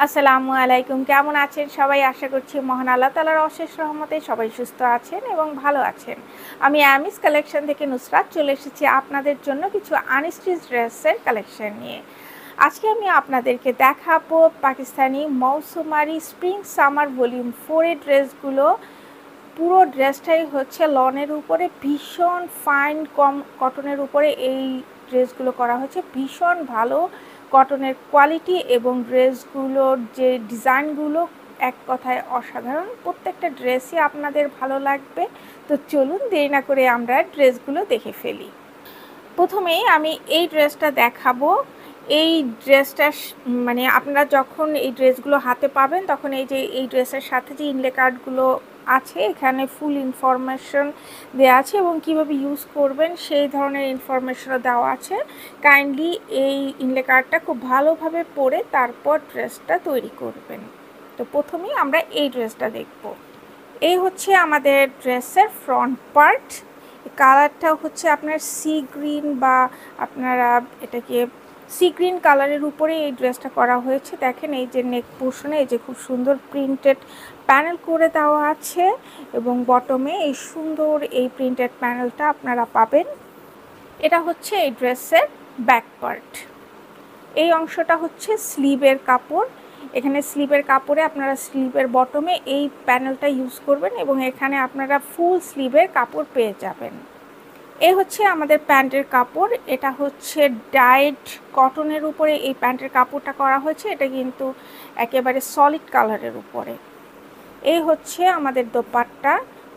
আসসালামু আলাইকুম। কেমন আছেন সবাই? আশা করছি মহান আল্লাহ তাআলার অশেষ রহমতে সবাই সুস্থ আছেন এবং ভালো আছেন। আমি আমিস কালেকশন থেকে নুসরাত চলে এসেছি আপনাদের জন্য কিছু আনস্টিচ ড্রেসের কালেকশন নিয়ে। আজকে আমি আপনাদেরকে দেখাবো পাকিস্তানি মৌসুমারি স্প্রিং সামার ভলিউম 4 এর ড্রেসগুলো। পুরো ড্রেসটাই হচ্ছে লনের উপরে ভীষণ ফাইন কটনের উপরে এই ড্রেসগুলো করা হয়েছে। ভীষণ ভালো কটনের কোয়ালিটি এবং ড্রেসগুলোর যে ডিজাইনগুলো এক কথায় অসাধারণ। প্রত্যেকটা ড্রেসই আপনাদের ভালো লাগবে। তো চলুন দেরি না করে আমরা ড্রেসগুলো দেখে ফেলি। প্রথমেই আমি এই ড্রেসটা দেখাবো। এই ড্রেসটা মানে আপনারা যখন এই ড্রেসগুলো হাতে পাবেন তখন এই ড্রেসের সাথে যে ইনলে কার্ডগুলো আছে এখানে ফুল ইনফরমেশন দেওয়া আছে এবং কিভাবে ইউজ করবেন সেই ধরনের ইনফরমেশনও দেওয়া আছে। কাইন্ডলি এই ইনলে কার্ডটা খুব ভালোভাবে পড়ে তারপর ড্রেসটা তৈরি করবেন। তো প্রথমেই আমরা এই ড্রেসটা দেখব। এই হচ্ছে আমাদের ড্রেসের ফ্রন্ট পার্ট। কালারটা হচ্ছে আপনার সি গ্রিন বা আপনারা এটাকে সি গ্রিন কালারের উপরে এই ড্রেসটা করা হয়েছে। দেখেন এই যে নেক পোর্শনে এই যে খুব সুন্দর প্রিন্টেড প্যানেল করে দেওয়া আছে এবং বটমে এই সুন্দর এই প্রিন্টেড প্যানেলটা আপনারা পাবেন। এটা হচ্ছে এই ড্রেসের ব্যাক পার্ট। এই অংশটা হচ্ছে স্লিভের কাপড়। এখানে স্লিভের কাপড়ে আপনারা স্লিভের বটমে এই প্যানেলটা ইউজ করবেন এবং এখানে আপনারা ফুল স্লিভের কাপড় পেয়ে যাবেন। এই হচ্ছে আমাদের প্যান্টের কাপড়। এটা হচ্ছে ডাইড কটনের উপরে এই প্যান্টের কাপড়টা করা হয়েছে। এটা কিন্তু একেবারে সলিড কালারের উপরে। এই হচ্ছে আমাদের দোপাট্টা,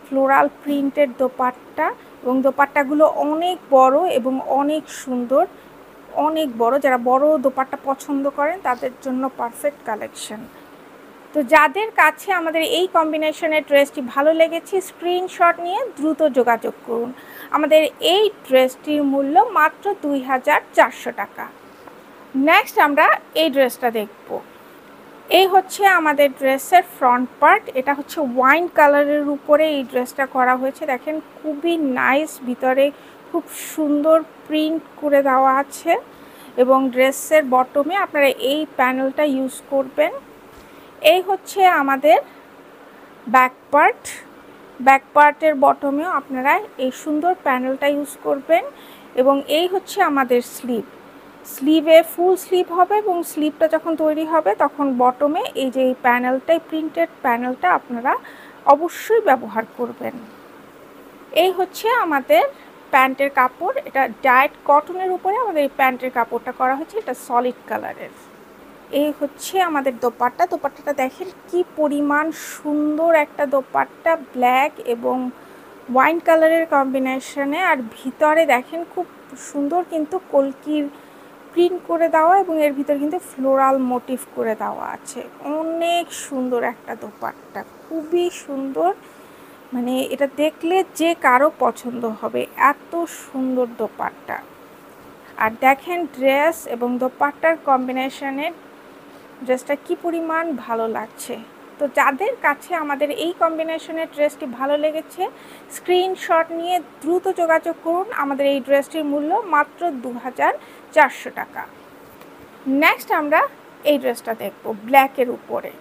ফ্লোরাল প্রিন্টের দোপাট্টা এবং দোপাট্টাগুলো অনেক বড় এবং অনেক সুন্দর, অনেক বড়। যারা বড় দোপাট্টা পছন্দ করেন তাদের জন্য পারফেক্ট কালেকশন। তো যাদের কাছে আমাদের এই কম্বিনেশনের ড্রেসটি ভালো লেগেছে স্ক্রিনশট নিয়ে দ্রুত যোগাযোগ করুন। আমাদের এই ড্রেসটির মূল্য মাত্র 2400 টাকা। নেক্সট আমরা এই ড্রেসটা দেখব। এই হচ্ছে আমাদের ড্রেসের ফ্রন্ট পার্ট। এটা হচ্ছে ওয়াইন কালারের উপরে এই ড্রেসটা করা হয়েছে। দেখেন খুবই নাইস, ভিতরে খুব সুন্দর প্রিন্ট করে দেওয়া আছে এবং ড্রেসের বটমে আপনারা এই প্যানেলটা ইউজ করবেন। এই হচ্ছে আমাদের ব্যাক পার্ট। ব্যাক পার্টের বটমেও আপনারা এই সুন্দর প্যানেলটা ইউজ করবেন এবং এই হচ্ছে আমাদের স্লিভ। স্লিভে ফুল স্লিভ হবে এবং স্লিভটা যখন তৈরি হবে তখন বটমে এই যে এই প্যানেলটাই প্রিন্টেড প্যানেলটা আপনারা অবশ্যই ব্যবহার করবেন। এই হচ্ছে আমাদের প্যান্টের কাপড়। এটা ডায়েট কটনের উপরে আমাদের এই প্যান্টের কাপড়টা করা হয়েছে। এটা সলিড কালারের। এই হচ্ছে আমাদের দোপাট্টা। দোপাট্টাটা দেখেন কি পরিমাণ সুন্দর একটা দোপাট্টা, ব্ল্যাক এবং ওয়াইন কালারের কম্বিনেশনে। আর ভিতরে দেখেন খুব সুন্দর কিন্তু কলকির প্রিন্ট করে দেওয়া এবং এর ভিতরে কিন্তু ফ্লোরাল মোটিভ করে দেওয়া আছে। অনেক সুন্দর একটা দোপাট্টা, খুবই সুন্দর। মানে এটা দেখলে যে কারো পছন্দ হবে, এত সুন্দর দোপাট্টা। আর দেখেন ড্রেস এবং দোপাট্টার কম্বিনেশনের ড্রেসটা কি পরিমাণ ভালো লাগছে। তো যাদের কাছে আমাদের এই কম্বিনেশনের ড্রেসটি ভালো লেগেছে স্ক্রিনশট নিয়ে দ্রুত যোগাযোগ করুন। আমাদের এই ড্রেসটির মূল্য মাত্র 2400 টাকা। নেক্সট আমরা এই ড্রেসটা দেখব ব্ল্যাকের উপরে।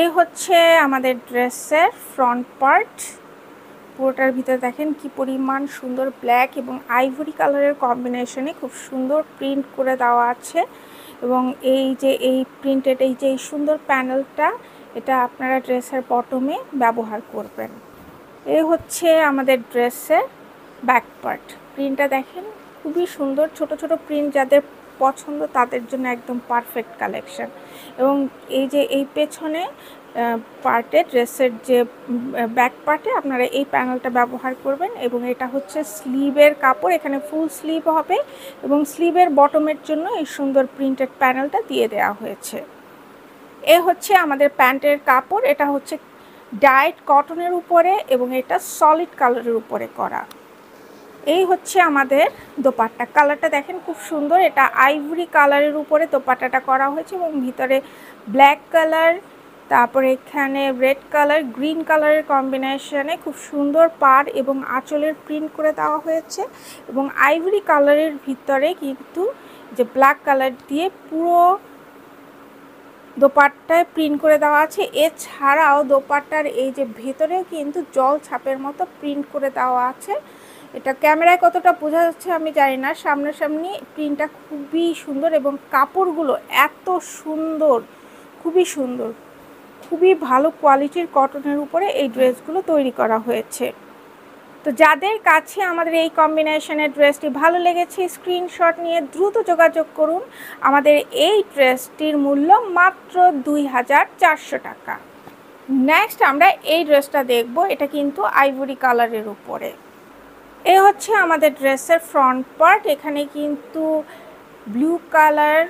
এই হচ্ছে আমাদের ড্রেসের ফ্রন্ট পার্ট। পুরোটার ভিতরে দেখেন কি পরিমাণ সুন্দর ব্ল্যাক এবং আইভরি কালারের কম্বিনেশনে খুব সুন্দর প্রিন্ট করে দেওয়া আছে এবং এই যে এই প্রিন্টেড এই যে এই সুন্দর প্যানেলটা এটা আপনারা ড্রেসের বটমে ব্যবহার করবেন। এই হচ্ছে আমাদের ড্রেসের ব্যাক পার্ট। প্রিন্টটা দেখেন খুবই সুন্দর, ছোট ছোট প্রিন্ট যাদের পছন্দ তাদের জন্য একদম পারফেক্ট কালেকশন। এবং এই যে এই পেছনে পার্টে ড্রেসের যে ব্যাক পার্টে আপনারা এই প্যানেলটা ব্যবহার করবেন এবং এটা হচ্ছে স্লিভের কাপড়। এখানে ফুল স্লিভ হবে এবং স্লিভের বটমের জন্য এই সুন্দর প্রিন্টেড প্যানেলটা দিয়ে দেওয়া হয়েছে। এ হচ্ছে আমাদের প্যান্টের কাপড়। এটা হচ্ছে ডায়েট কটনের উপরে এবং এটা সলিড কালারের উপরে করা। এই হচ্ছে আমাদের দোপাট্টা। কালারটা দেখেন খুব সুন্দর। এটা আইভরি কালারের উপরে দোপাট্টাটা করা হয়েছে এবং ভিতরে ব্ল্যাক কালার, তারপরে এখানে রেড কালার, গ্রিন কালারের কম্বিনেশনে খুব সুন্দর পাড় এবং আঁচলের প্রিন্ট করে দেওয়া হয়েছে এবং আইভরি কালারের ভিতরে কিন্তু যে ব্ল্যাক কালার দিয়ে পুরো দোপাট্টায় প্রিন্ট করে দেওয়া আছে। এছাড়াও দোপাট্টার এই যে ভেতরেও কিন্তু জল ছাপের মতো প্রিন্ট করে দেওয়া আছে। এটা ক্যামেরায় কতটা বোঝা যাচ্ছে আমি জানি না, সামনাসামনি প্রিন্টটা খুবই সুন্দর এবং কাপড়গুলো এত সুন্দর, খুবই সুন্দর, খুবই ভালো কোয়ালিটির কটনের উপরে এই ড্রেসগুলো তৈরি করা হয়েছে। তো যাদের কাছে আমাদের এই কম্বিনেশনের ড্রেসটি ভালো লেগেছে স্ক্রিনশট নিয়ে দ্রুত যোগাযোগ করুন। আমাদের এই ড্রেসটির মূল্য মাত্র 2400 টাকা। নেক্সট আমরা এই ড্রেসটা দেখব। এটা কিন্তু আইভরি কালারের উপরে। এ হচ্ছে আমাদের ড্রেসের ফ্রন্ট পার্ট। এখানে কিন্তু ব্লু কালার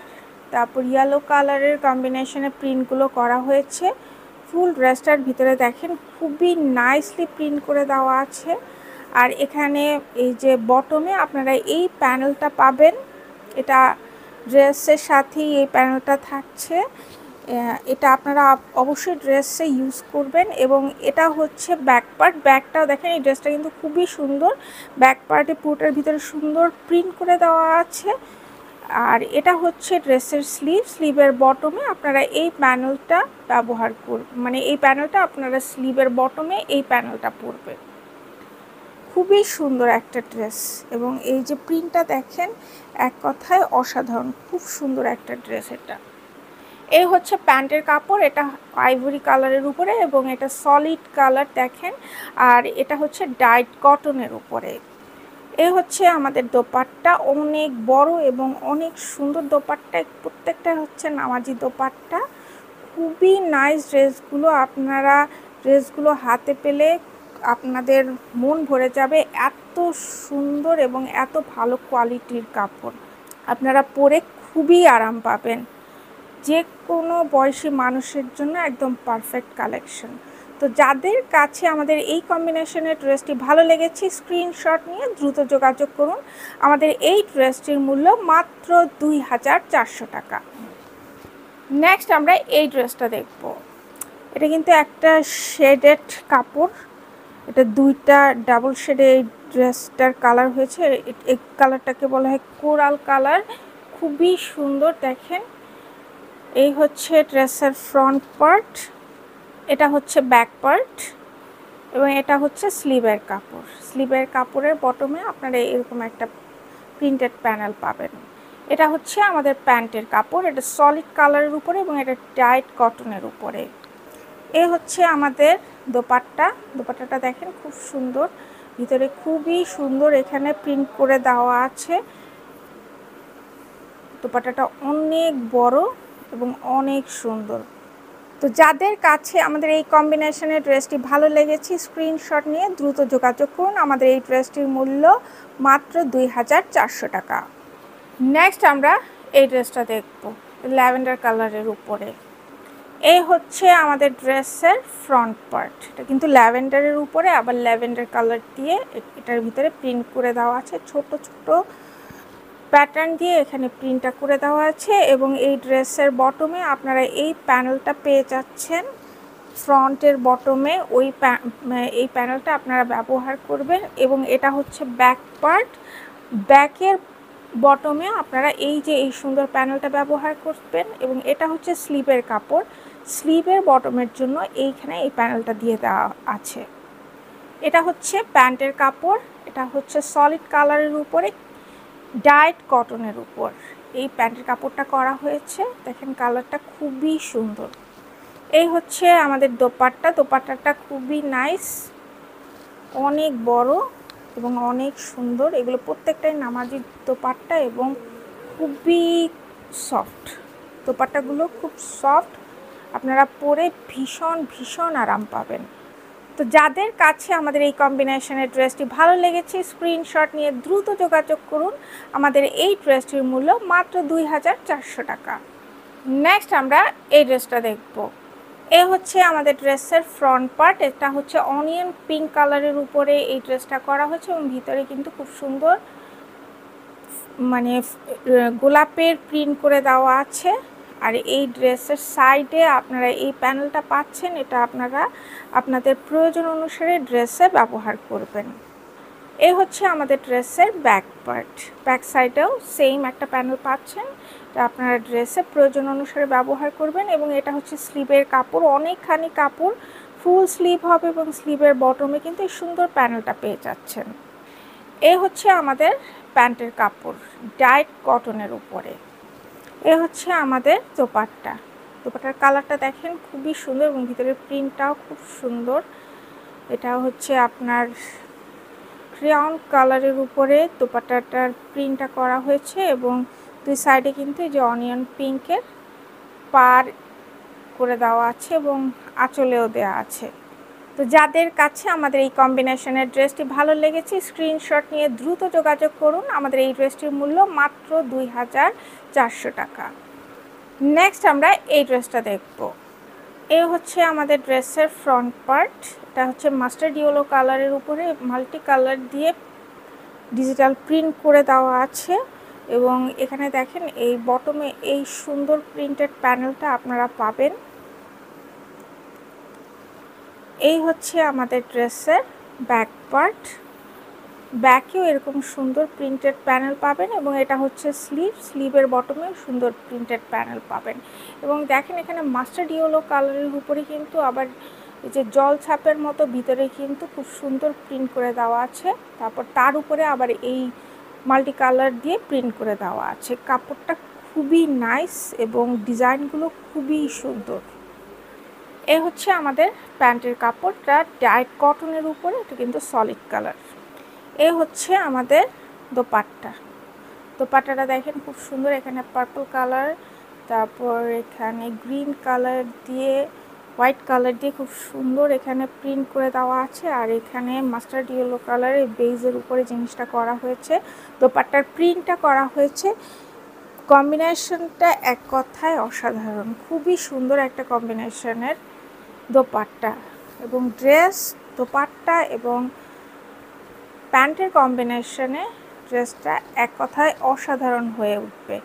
তারপর ইয়েলো কালারের কম্বিনেশনে প্রিন্টগুলো করা হয়েছে। ফুল ড্রেসটার ভিতরে দেখেন খুবই নাইসলি প্রিন্ট করে দেওয়া আছে। আর এখানে এই যে বটমে আপনারা এই প্যানেলটা পাবেন, এটা ড্রেসের সাথেই এই প্যানেলটা থাকছে। এটা আপনারা অবশ্যই ড্রেসে ইউজ করবেন। এবং এটা হচ্ছে ব্যাক পার্ট। ব্যাকটাও দেখেন, এই ড্রেসটা কিন্তু খুবই সুন্দর। ব্যাক পার্টে পুরোটার ভিতরে সুন্দর প্রিন্ট করে দেওয়া আছে। আর এটা হচ্ছে ড্রেসের স্লিভ। স্লিভের বটমে আপনারা এই প্যানেলটা ব্যবহার করবেন, মানে এই প্যানেলটা আপনারা স্লিভের বটমে এই প্যানেলটা পরবে। খুবই সুন্দর একটা ড্রেস এবং এই যে প্রিন্টটা দেখেন, এক কথায় অসাধারণ, খুব সুন্দর একটা ড্রেস। এটা এই হচ্ছে প্যান্টের কাপড়। এটা আইভরি কালারের উপরে এবং এটা সলিড কালার দেখেন। আর এটা হচ্ছে ডাইট কটনের উপরে। এই হচ্ছে আমাদের দোপাট্টা, অনেক বড় এবং অনেক সুন্দর দোপাট্টা। প্রত্যেকটা হচ্ছে নামাজি দোপাট্টা। খুবই নাইস ড্রেসগুলো। আপনারা ড্রেসগুলো হাতে পেলে আপনাদের মন ভরে যাবে। এত সুন্দর এবং এত ভালো কোয়ালিটির কাপড়, আপনারা পরে খুবই আরাম পাবেন। যে কোনো বয়সী মানুষের জন্য একদম পারফেক্ট কালেকশন। তো যাদের কাছে আমাদের এই কম্বিনেশনের ড্রেসটি ভালো লেগেছে স্ক্রিনশট নিয়ে দ্রুত যোগাযোগ করুন। আমাদের এই ড্রেসটির মূল্য মাত্র 2400 টাকা। নেক্সট আমরা এই ড্রেসটা দেখব। এটা কিন্তু একটা শেডেড কাপড়। এটা দুইটা ডাবল শেডে এই ড্রেসটার কালার হয়েছে। এই কালারটাকে বলা হয় কোরাল কালার। খুবই সুন্দর দেখেন। এই হচ্ছে ড্রেসের ফ্রন্ট পার্ট, এটা হচ্ছে ব্যাক পার্ট এবং এটা হচ্ছে স্লিভের কাপড়। স্লিভের কাপড়ের বটমে আপনারা এরকম একটা প্রিন্টেড প্যানেল পাবেন। এটা হচ্ছে আমাদের প্যান্টের কাপড়। এটা সলিড কালারের উপরে এবং এটা টাইট কটনের উপরে। এ হচ্ছে আমাদের দোপাট্টা। দোপাট্টাটা দেখেন খুব সুন্দর, ভিতরে খুবই সুন্দর এখানে প্রিন্ট করে দেওয়া আছে। দোপাট্টাটা অনেক বড় এবং অনেক সুন্দর। তো যাদের কাছে আমাদের এই কম্বিনেশনের ড্রেসটি ভালো লেগেছে স্ক্রিনশট নিয়ে দ্রুত যোগাযোগ করুন। আমাদের এই ড্রেসটির মূল্য মাত্র 2400 টাকা। নেক্সট আমরা এই ড্রেসটা দেখব, ল্যাভেন্ডার কালারের উপরে। এই হচ্ছে আমাদের ড্রেসের ফ্রন্ট পার্ট। এটা কিন্তু ল্যাভেন্ডারের উপরে আবার ল্যাভেন্ডার কালার দিয়ে এটার ভিতরে প্রিন্ট করে দেওয়া আছে। ছোট ছোট প্যাটার্ন দিয়ে এখানে প্রিন্টটা করে দেওয়া আছে এবং এই ড্রেসের বটমে আপনারা এই প্যানেলটা পেয়ে যাচ্ছেন। ফ্রন্টের বটমে এই প্যানেলটা আপনারা ব্যবহার করবেন এবং এটা হচ্ছে ব্যাক পার্ট। ব্যাকের বটমে আপনারা এই যে এই সুন্দর প্যানেলটা ব্যবহার করবেন এবং এটা হচ্ছে স্লিভের কাপড়। স্লিভের বটমের জন্য এইখানে এই প্যানেলটা দিয়ে দেওয়া আছে। এটা হচ্ছে প্যান্টের কাপড়। এটা হচ্ছে সলিড কালারের উপরে ডাইট কটনের উপর এই প্যান্টের কাপড়টা করা হয়েছে। দেখেন কালারটা খুবই সুন্দর। এই হচ্ছে আমাদের দোপাট্টা। দোপাট্টাটা খুবই নাইস, অনেক বড় এবং অনেক সুন্দর। এগুলো প্রত্যেকটাই নামাজি দোপাট্টা এবং খুবই সফট। দোপাট্টাগুলো খুব সফট, আপনারা পরে ভীষণ ভীষণ আরাম পাবেন। তো যাদের কাছে আমাদের এই কম্বিনেশনের ড্রেসটি ভালো লেগেছে স্ক্রিনশট নিয়ে দ্রুত যোগাযোগ করুন। আমাদের এই ড্রেসটির মূল্য মাত্র 2400 টাকা। নেক্সট আমরা এই ড্রেসটা দেখব। এ হচ্ছে আমাদের ড্রেসের ফ্রন্ট পার্ট। এটা হচ্ছে অনিয়ন পিঙ্ক কালারের উপরে এই ড্রেসটা করা হয়েছে এবং ভিতরে কিন্তু খুব সুন্দর মানে গোলাপের প্রিন্ট করে দেওয়া আছে। আর এই ড্রেসের সাইডে আপনারা এই প্যানেলটা পাচ্ছেন। এটা আপনারা আপনাদের প্রয়োজন অনুসারে ড্রেসে ব্যবহার করবেন। এই হচ্ছে আমাদের ড্রেসের ব্যাক পার্ট। ব্যাক সাইডেও সেম একটা প্যানেল পাচ্ছেন, এটা আপনারা ড্রেসের প্রয়োজন অনুসারে ব্যবহার করবেন। এবং এটা হচ্ছে স্লিভের কাপড়, অনেকখানি কাপড়, ফুল স্লিভ হবে এবং স্লিভের বটমে কিন্তু এই সুন্দর প্যানেলটা পেয়ে যাচ্ছেন। এ হচ্ছে আমাদের প্যান্টের কাপড়, ডাইট কটনের উপরে। এ হচ্ছে আমাদের দোপাট্টা। দোপাট্টার কালারটা দেখেন খুবই সুন্দর এবং ভিতরের প্রিন্টটাও খুব সুন্দর। এটা হচ্ছে আপনার ক্রাউন কালারের উপরে দোপাট্টাটার প্রিন্টটা করা হয়েছে এবং দুই সাইডে কিন্তু এই যে অনিয়ন পিঙ্কের পার করে দেওয়া আছে এবং আঁচলেও দেওয়া আছে। তো যাদের কাছে আমাদের এই কম্বিনেশনের ড্রেসটি ভালো লেগেছে স্ক্রিনশট নিয়ে দ্রুত যোগাযোগ করুন। আমাদের এই ড্রেসটির মূল্য মাত্র 2400 টাকা। নেক্সট আমরা এই ড্রেসটা দেখব। এই হচ্ছে আমাদের ড্রেসের ফ্রন্ট পার্ট। এটা হচ্ছে মাস্টার্ড ইয়েলো কালারের উপরে মাল্টি কালার দিয়ে ডিজিটাল প্রিন্ট করে দেওয়া আছে এবং এখানে দেখেন এই বটমে এই সুন্দর প্রিন্টেড প্যানেলটা আপনারা পাবেন। এই হচ্ছে আমাদের ড্রেসের ব্যাক পার্ট। ব্যাকেও এরকম সুন্দর প্রিন্টেড প্যানেল পাবেন এবং এটা হচ্ছে স্লিভের বটমেও সুন্দর প্রিন্টেড প্যানেল পাবেন। এবং দেখেন এখানে মাস্টার্ড ইয়েলো কালারের উপরে কিন্তু আবার এই যে জল ছাপের মতো ভিতরে কিন্তু খুব সুন্দর প্রিন্ট করে দেওয়া আছে। তারপর তার উপরে আবার এই মাল্টি কালার দিয়ে প্রিন্ট করে দেওয়া আছে। কাপড়টা খুবই নাইস এবং ডিজাইনগুলো খুবই সুন্দর। এ হচ্ছে আমাদের প্যান্টের কাপড়টা ডাইট কটনের উপরে, এটা কিন্তু সলিড কালার। এ হচ্ছে আমাদের দোপাট্টা। দোপাট্টাটা দেখেন খুব সুন্দর, এখানে পার্পল কালার, তারপর এখানে গ্রিন কালার দিয়ে হোয়াইট কালার দিয়ে খুব সুন্দর এখানে প্রিন্ট করে দেওয়া আছে। আর এখানে মাস্টার্ড ইয়েলো কালারের বেজের উপরে জিনিসটা করা হয়েছে, দোপাট্টার প্রিন্টটা করা হয়েছে। কম্বিনেশনটা এক কথায় অসাধারণ, খুবই সুন্দর একটা কম্বিনেশনের দোপাট্টা এবং ড্রেস, দোপাট্টা এবং প্যান্টের কম্বিনেশনে ড্রেসটা এক কথায় অসাধারণ হয়ে উঠবে।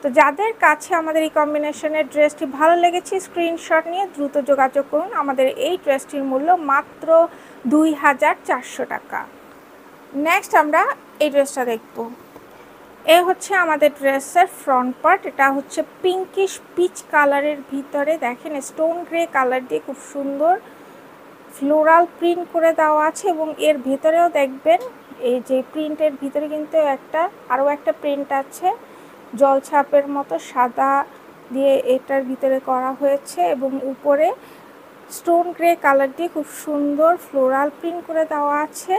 তো যাদের কাছে আমাদের এই কম্বিনেশনের ড্রেসটি ভালো লেগেছে স্ক্রিনশট নিয়ে দ্রুত যোগাযোগ করুন। আমাদের এই ড্রেসটির মূল্য মাত্র 2400 টাকা। নেক্সট আমরা এই ড্রেসটা দেখব। এ হচ্ছে আমাদের ড্রেসের ফ্রন্ট পার্ট। এটা হচ্ছে পিঙ্কিশ পিচ কালারের ভিতরে দেখেন স্টোন গ্রে কালার দিয়ে খুব সুন্দর ফ্লোরাল প্রিন্ট করে দেওয়া আছে এবং এর ভেতরেও দেখবেন এই যে প্রিন্টের ভিতরে কিন্তু আরও একটা প্রিন্ট আছে জলছাপের মতো সাদা দিয়ে এটার ভিতরে করা হয়েছে এবং উপরে স্টোন গ্রে কালার দিয়ে খুব সুন্দর ফ্লোরাল প্রিন্ট করে দেওয়া আছে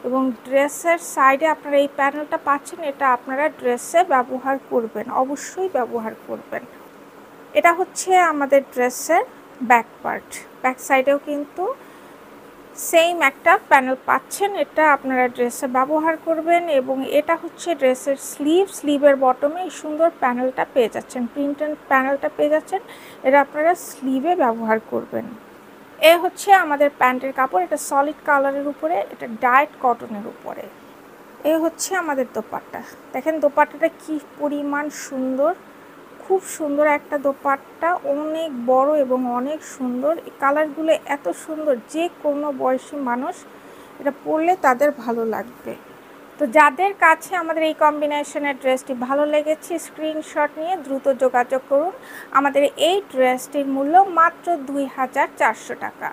এবং ড্রেসের সাইডে আপনারা এই প্যানেলটা পাচ্ছেন, এটা আপনারা ড্রেসে ব্যবহার করবেন, অবশ্যই ব্যবহার করবেন। এটা হচ্ছে আমাদের ড্রেসের ব্যাক পার্ট। ব্যাক সাইডেও কিন্তু সেম একটা প্যানেল পাচ্ছেন, এটা আপনারা ড্রেসে ব্যবহার করবেন। এবং এটা হচ্ছে ড্রেসের স্লিভের বটমে এই সুন্দর প্যানেলটা পেয়ে যাচ্ছেন, প্রিন্টেড প্যানেলটা পেয়ে যাচ্ছেন, এটা আপনারা স্লিভে ব্যবহার করবেন। এ হচ্ছে আমাদের প্যান্টের কাপড়, এটা সলিড কালারের উপরে, এটা ডাইট কটনের উপরে। এ হচ্ছে আমাদের দোপাট্টা। দেখেন দোপাট্টাটা কি পরিমাণ সুন্দর, খুব সুন্দর একটা দোপাট্টা, অনেক বড় এবং অনেক সুন্দর। এই কালারগুলো এত সুন্দর যে কোনো বয়সী মানুষ এটা পরলে তাদের ভালো লাগবে। তো যাদের কাছে আমাদের এই কম্বিনেশনের ড্রেসটি ভালো লেগেছে স্ক্রিনশট নিয়ে দ্রুত যোগাযোগ করুন। আমাদের এই ড্রেসটির মূল্য মাত্র 2400 টাকা।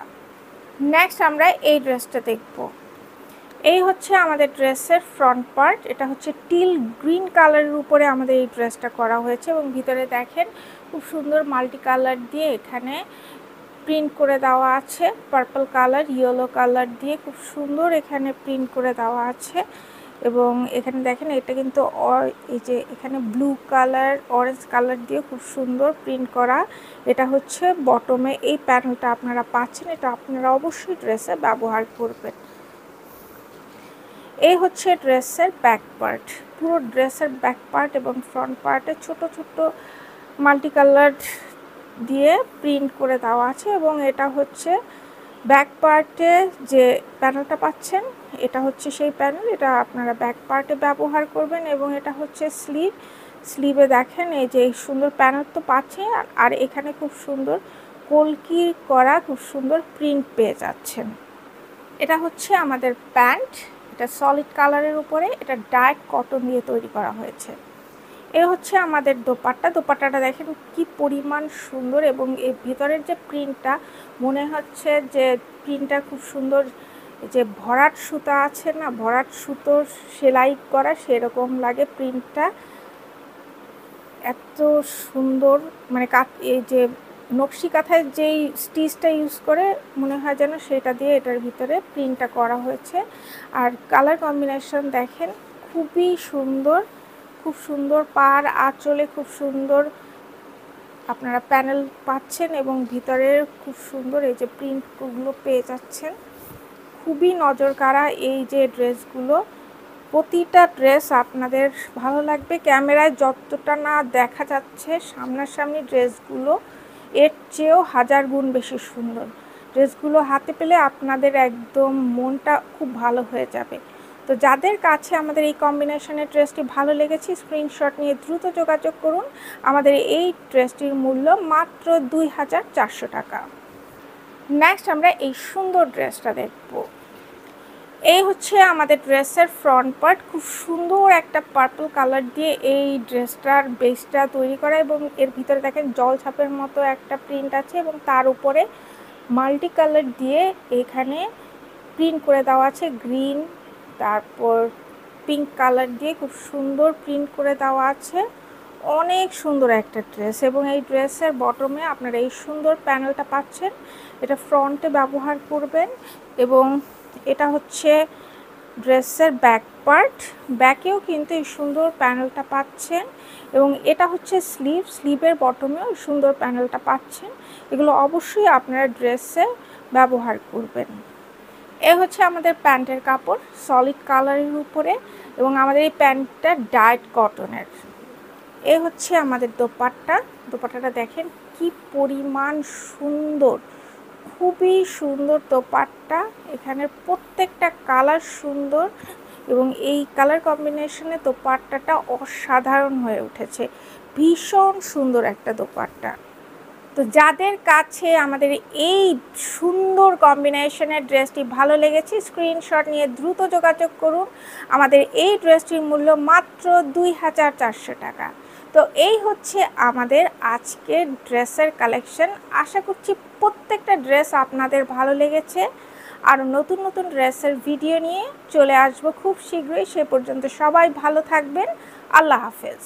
নেক্সট আমরা এই ড্রেসটা দেখব। এই হচ্ছে আমাদের ড্রেসের ফ্রন্ট পার্ট। এটা হচ্ছে টিল গ্রিন কালারের উপরে আমাদের এই ড্রেসটা করা হয়েছে এবং ভিতরে দেখেন খুব সুন্দর মাল্টি কালার দিয়ে এখানে প্রিন্ট করে দেওয়া আছে, পার্পল কালার ইয়েলো কালার দিয়ে খুব সুন্দর এখানে প্রিন্ট করে দেওয়া আছে। এবং এখানে দেখেন এটা কিন্তু এই যে এখানে ব্লু কালার অরেঞ্জ কালার দিয়ে খুব সুন্দর প্রিন্ট করা, এটা হচ্ছে বটমে এই প্যানেলটা আপনারা পাচ্ছেন, এটা আপনারা অবশ্যই ড্রেসে ব্যবহার করবেন। এই হচ্ছে ড্রেসের ব্যাক পার্ট। পুরো ড্রেসের ব্যাক পার্ট এবং ফ্রন্ট পার্টে ছোট ছোট মাল্টি কালার দিয়ে প্রিন্ট করে দেওয়া আছে এবং এটা হচ্ছে ব্যাক পার্টে যে প্যানেলটা পাচ্ছেন এটা হচ্ছে সেই প্যানেল, এটা আপনারা ব্যাক পার্টে ব্যবহার করবেন। এবং এটা হচ্ছে স্লিভে দেখেন এই যে সুন্দর প্যানেল তো পাচ্ছেন আর এখানে খুব সুন্দর কলকি করা খুব সুন্দর প্রিন্ট পেয়ে যাচ্ছেন। এটা হচ্ছে আমাদের প্যান্ট, এটা সলিড কালারের উপরে, এটা ডার্ক কটন দিয়ে তৈরি করা হয়েছে। এ হচ্ছে আমাদের দোপাট্টাটা দেখেন কি পরিমাণ সুন্দর, এবং এর ভিতরের যে প্রিন্টটা মনে হচ্ছে যে প্রিন্টটা খুব সুন্দর, যে ভরাট সুতা আছে না, ভরাট সুতো সেলাই করা সেরকম লাগে প্রিন্টটা। এত সুন্দর, মানে এই যে নকশি কাঁথায় যেই স্টিচটা ইউজ করে মনে হয় যেন সেটা দিয়ে এটার ভিতরে প্রিন্টটা করা হয়েছে। আর কালার কম্বিনেশন দেখেন খুবই সুন্দর, খুব সুন্দর। পাড় আঁচলে খুব সুন্দর আপনারা প্যানেল পাচ্ছেন, এবং ভিতরে খুব সুন্দর এই যে প্রিন্টগুলো পেয়ে যাচ্ছেন। খুবই নজর কাড়া এই যে ড্রেসগুলো, প্রতিটা ড্রেস আপনাদের ভালো লাগবে। ক্যামেরায় যতটা না দেখা যাচ্ছে সামনাসামনি ড্রেসগুলো এর চেয়েও 1000 গুণ বেশি সুন্দর। ড্রেসগুলো হাতে পেলে আপনাদের একদম মনটা খুব ভালো হয়ে যাবে। তো যাদের কাছে আমাদের এই কম্বিনেশনের ড্রেসটি ভালো লেগেছে স্ক্রিনশট নিয়ে দ্রুত যোগাযোগ করুন। আমাদের এই ড্রেসটির মূল্য মাত্র 2400 টাকা। নেক্সট আমরা এই সুন্দর ড্রেসটা দেখব। এই হচ্ছে আমাদের ড্রেসের ফ্রন্ট পার্ট, খুব সুন্দর একটা পার্পল কালার দিয়ে এই ড্রেসটার বেসটা তৈরি করা, এবং এর ভিতরে দেখেন জল ছাপের মতো একটা প্রিন্ট আছে, এবং তার উপরে মাল্টি কালার দিয়ে এখানে প্রিন্ট করে দেওয়া আছে গ্রিন, তারপর পিঙ্ক কালার দিয়ে খুব সুন্দর প্রিন্ট করে দেওয়া আছে। অনেক সুন্দর একটা ড্রেস, এবং এই ড্রেসের বটমে আপনারা এই সুন্দর প্যানেলটা পাচ্ছেন। এটা ফ্রন্টে ব্যবহার করবেন, এবং এটা হচ্ছে ড্রেসের ব্যাক পার্ট, ব্যাকেও কিন্তু এই সুন্দর প্যানেলটা পাচ্ছেন, এবং এটা হচ্ছে স্লিভের বটমেও সুন্দর প্যানেলটা পাচ্ছেন। এগুলো অবশ্যই আপনারা ড্রেসে ব্যবহার করবেন। এ হচ্ছে আমাদের প্যান্টের কাপড় সলিড কালারের উপরে, এবং আমাদের এই প্যান্টটা ডার্ক কটনের। এ হচ্ছে আমাদের দোপাট্টাটা দেখেন কি পরিমাণ সুন্দর, খুবই সুন্দর দোপাট্টা। এখানে প্রত্যেকটা কালার সুন্দর, এবং এই কালার কম্বিনেশনে দোপাট্টাটা অসাধারণ হয়ে উঠেছে। ভীষণ সুন্দর একটা দোপাট্টা। তো যাদের কাছে আমাদের এই সুন্দর কম্বিনেশনের ড্রেসটি ভালো লেগেছে স্ক্রিনশট নিয়ে দ্রুত যোগাযোগ করুন। আমাদের এই ড্রেসটির মূল্য মাত্র 2400 টাকা। তো এই হচ্ছে আমাদের আজকের ড্রেসের কালেকশন। আশা করছি প্রত্যেকটা ড্রেস আপনাদের ভালো লেগেছে। আরও নতুন নতুন ড্রেসের ভিডিও নিয়ে চলে আসবো খুব শীঘ্রই। সে পর্যন্ত সবাই ভালো থাকবেন। আল্লাহ হাফেজ।